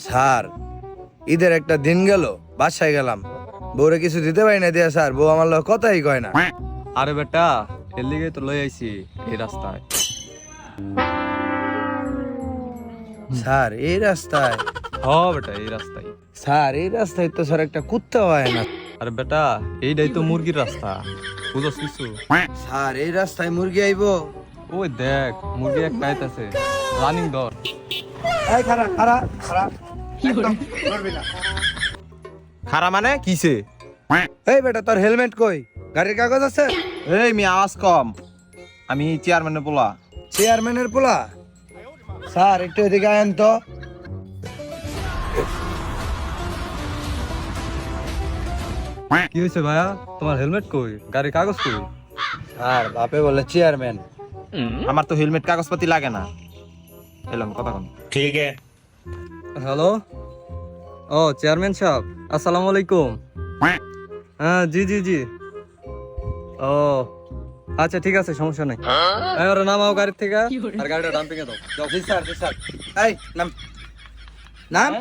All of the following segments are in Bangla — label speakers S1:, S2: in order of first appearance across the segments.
S1: স্যার ঈদের একটা দিন গেল, বাসায় গেলাম, বউরে কিছু দিতে পারি না দিয়া স্যার, বউ আমার লগে কথাই কয় না।
S2: আরে বেটা, এর লিগে তো লই আইছি এই রাস্তায়।
S1: স্যার এই রাস্তায়?
S2: হ বেটা, এই রাস্তায়।
S1: স্যার এই রাস্তায় তো স্যার একটা কুত্তা হয় না।
S2: আরে বেটা, এইটাই তো মুরগির রাস্তা, বুঝছ কিছু?
S1: স্যার এই রাস্তায় মুরগি আইবো?
S2: ওই দেখ, মুরগি এক খাইতেছে, রানিং ধর।
S1: এই খারা খারা খারা, একদম ধরবি না।
S2: খারা মানে কিসে?
S1: এই বেটা তোর হেলমেট কই? গাড়ির কাগজ আছে?
S2: এই মি আওয়াজ কম, আমি চেয়ারম্যানের পোলা।
S1: চেয়ারম্যানের পোলা? স্যার একটু এদিকে আয়েন তো।
S2: কি হয়েছে ভাইয়া, তোমার হেলমেট কই, গাড়ির কাগজ কই?
S1: স্যার বাপে বলে চেয়ারম্যান।
S2: আমার তো হেলমেট কাগজপাতি লাগে না। এলাম কথা কম।
S3: ठीक है।
S2: হ্যালো, ও চেয়ারম্যান সাহেব, আসসালামু আলাইকুম। হ্যাঁ জি জি জি। ও আচ্ছা ঠিক আছে, সমস্যা নেই। ওরা নামাও গাড়ি থেকে, আর গাড়িটা ডাম্পিং এ দাও। যাও।
S1: জি স্যার জি স্যার। এই নাম নাম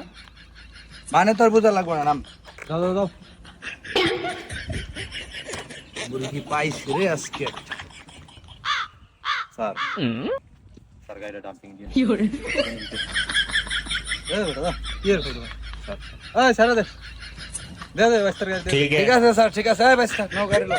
S1: মানে তোর বোঝা লাগবে না, নাম।
S2: যাও যাও যাও।
S1: মুরগি পাইছি রে আজকে।
S2: স্যার স্যার গাড়িটা ডাম্পিং দিয়ে। এই বেটা দাও, কি এর করবে? স্যার এই ছাড়া দে, দে দে, বাস্তার গাড়ি দে।
S3: ठीक है।
S1: ঠিক আছে স্যার, ঠিক আছে। এই বাইস্তা নাও গাড়ি লো।